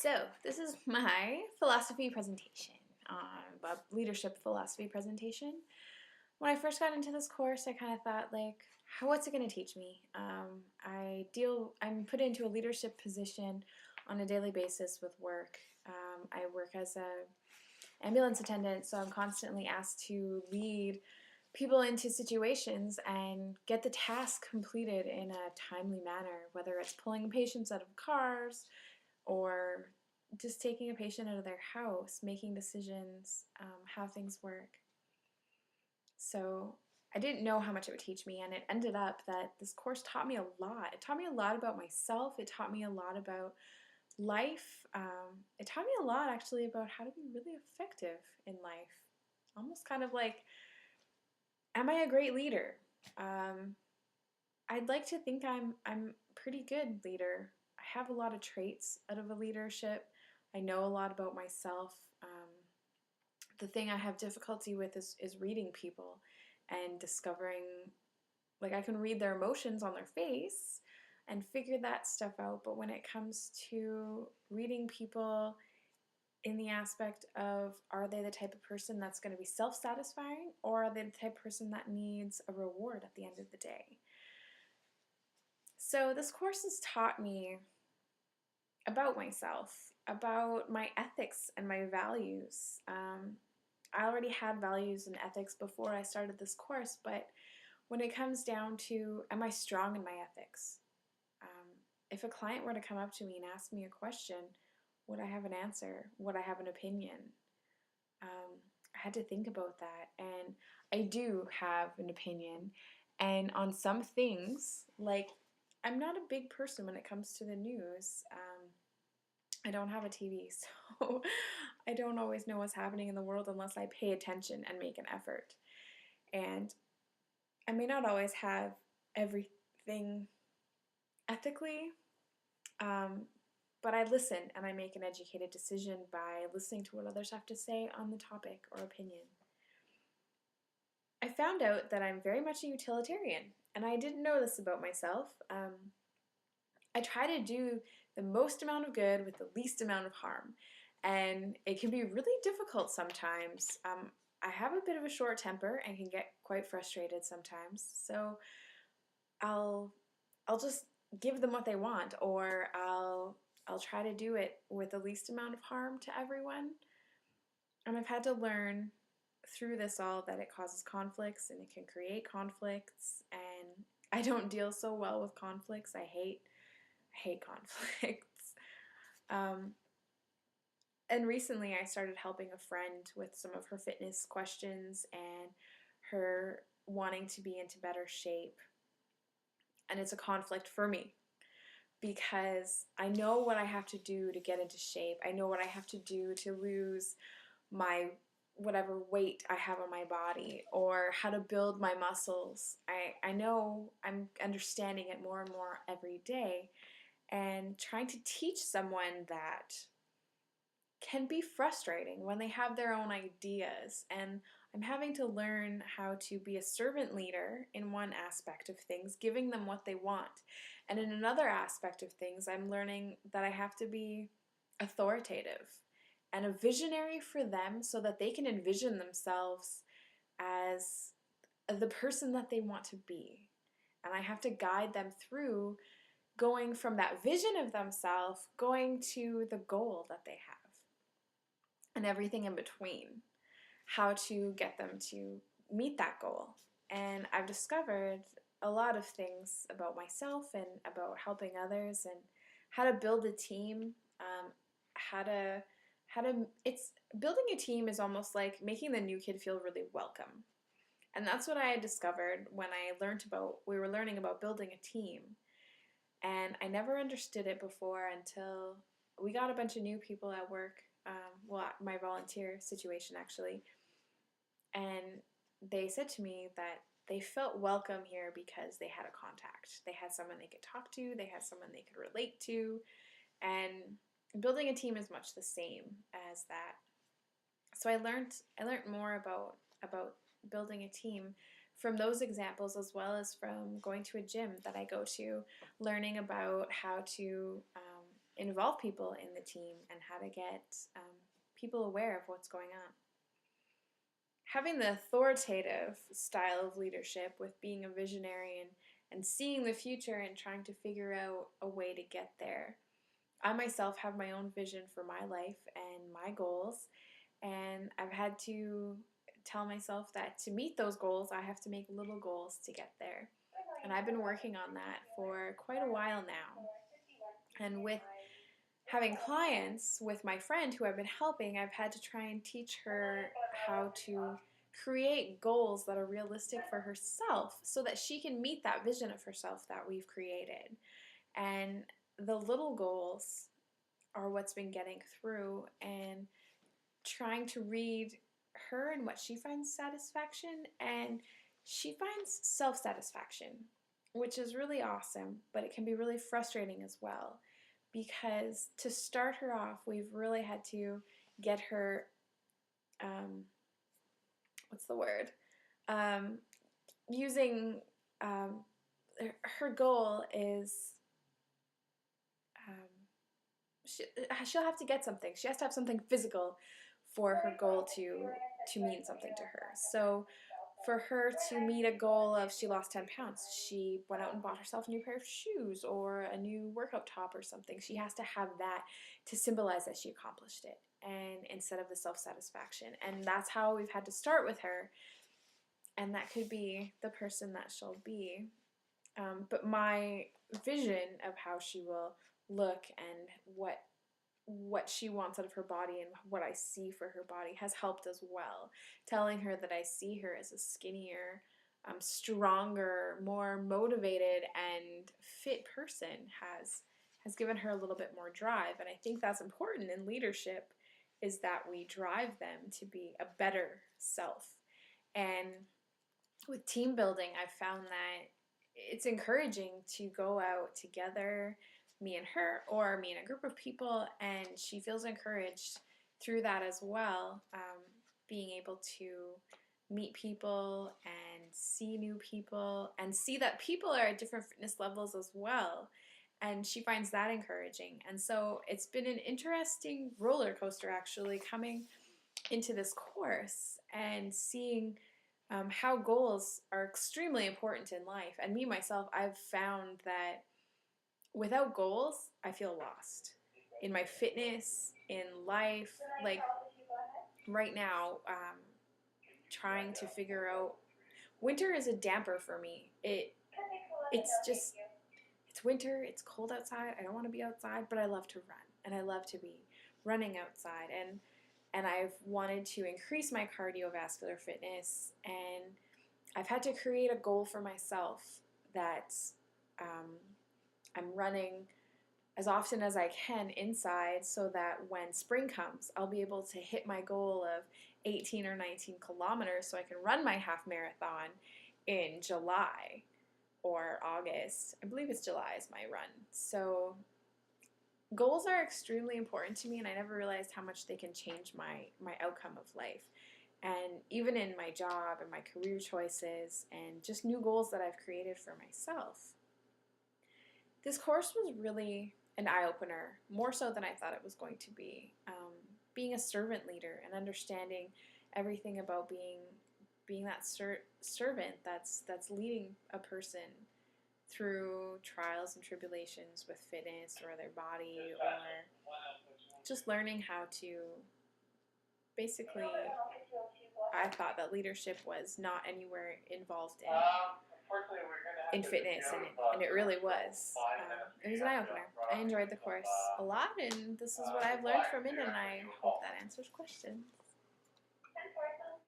So this is my philosophy presentation, a leadership philosophy presentation. When I first got into this course, I kind of thought, like, what's it going to teach me? I'm put into a leadership position on a daily basis with work. I work as a ambulance attendant, so I'm constantly asked to lead people into situations and get the task completed in a timely manner, whether it's pulling patients out of cars or just taking a patient out of their house, making decisions, how things work. So I didn't know how much it would teach me, and it ended up that this course taught me a lot. It taught me a lot about myself. It taught me a lot about life. It taught me a lot, actually, about how to be really effective in life. Almost kind of like, am I a great leader? I'd like to think I'm a pretty good leader. I have a lot of traits out of a leadership. I know a lot about myself. The thing I have difficulty with is reading people and discovering, like, I can read their emotions on their face and figure that stuff out. But when it comes to reading people in the aspect of, are they the type of person that's going to be self-satisfying, or are they the type of person that needs a reward at the end of the day? So this course has taught me about myself, about my ethics and my values. I already had values and ethics before I started this course, but when it comes down to, am I strong in my ethics? If a client were to come up to me and ask me a question, would I have an answer? Would I have an opinion? I had to think about that, and I do have an opinion. And on some things, like, I'm not a big person when it comes to the news. I don't have a TV, so I don't always know what's happening in the world unless I pay attention and make an effort. And I may not always have everything ethically, but I listen and I make an educated decision by listening to what others have to say on the topic or opinion. I found out that I'm very much a utilitarian, and I didn't know this about myself. I try to do the most amount of good with the least amount of harm, and it can be really difficult sometimes. I have a bit of a short temper and can get quite frustrated sometimes, so I'll just give them what they want, or I'll try to do it with the least amount of harm to everyone. And I've had to learn through this all that it causes conflicts and it can create conflicts, and I don't deal so well with conflicts. I hate conflicts. Um, and recently I started helping a friend with some of her fitness questions and her wanting to be into better shape. And it's a conflict for me because I know what I have to do to get into shape. I know what I have to do to lose my whatever weight I have on my body, or how to build my muscles. I know I'm understanding it more and more every day, and trying to teach someone that can be frustrating when they have their own ideas. And I'm having to learn how to be a servant leader in one aspect of things, giving them what they want. And in another aspect of things, I'm learning that I have to be authoritative and a visionary for them so that they can envision themselves as the person that they want to be. And I have to guide them through going from that vision of themselves, going to the goal that they have, and everything in between, how to get them to meet that goal. And I've discovered a lot of things about myself and about helping others, and how to build a team, how to it's building a team is almost like making the new kid feel really welcome. And that's what I had discovered when we were learning about building a team. And I never understood it before until we got a bunch of new people at work, my volunteer situation actually, and they said to me that they felt welcome here because they had a contact. They had someone they could talk to, they had someone they could relate to, and building a team is much the same as that. So I learned more about building a team from those examples, as well as from going to a gym that I go to, learning about how to involve people in the team and how to get people aware of what's going on. Having the authoritative style of leadership with being a visionary and seeing the future and trying to figure out a way to get there. I myself have my own vision for my life and my goals, and I've had to tell myself that to meet those goals, I have to make little goals to get there. And I've been working on that for quite a while now. And with having clients with my friend who I've been helping, I've had to try and teach her how to create goals that are realistic for herself so that she can meet that vision of herself that we've created. And the little goals are what's been getting through, and trying to read her and what she finds satisfaction, and she finds self-satisfaction, which is really awesome, but it can be really frustrating as well, because to start her off, we've really had to get her, what's the word, using, her goal is, she'll have to get something. She has to have something physical for her goal to mean something to her. So for her to meet a goal of she lost 10 pounds, she went out and bought herself a new pair of shoes or a new workout top or something. She has to have that to symbolize that she accomplished it, and instead of the self-satisfaction. And that's how we've had to start with her, and that could be the person that she'll be. But my vision of how she will look and what she wants out of her body and what I see for her body has helped as well. Telling her that I see her as a skinnier, stronger, more motivated and fit person has given her a little bit more drive. And I think that's important in leadership, is that we drive them to be a better self. And with team building, I've found that it's encouraging to go out together, me and her, or me and a group of people, and she feels encouraged through that as well, being able to meet people and see new people and see that people are at different fitness levels as well, and she finds that encouraging. And so it's been an interesting roller coaster actually coming into this course and seeing how goals are extremely important in life. And me myself, I've found that without goals, I feel lost in my fitness, in life. Like right now, trying to figure out, winter is a damper for me. It's winter, it's cold outside, I don't want to be outside, but I love to run, and I love to be running outside, and I've wanted to increase my cardiovascular fitness, and I've had to create a goal for myself that I'm running as often as I can inside, so that when spring comes, I'll be able to hit my goal of 18 or 19 kilometers so I can run my half marathon in July or August. I believe it's July is my run. So goals are extremely important to me, and I never realized how much they can change my outcome of life. And even in my job and my career choices and just new goals that I've created for myself. This course was really an eye-opener, more so than I thought it was going to be. Being a servant leader and understanding everything about being that servant that's leading a person through trials and tribulations with fitness or their body, or just learning how to basically, I thought that leadership was not anywhere involved in fitness, and it really was. It was an eye-opener. I enjoyed the course a lot, and this is what I've learned from it, and I hope that answers questions.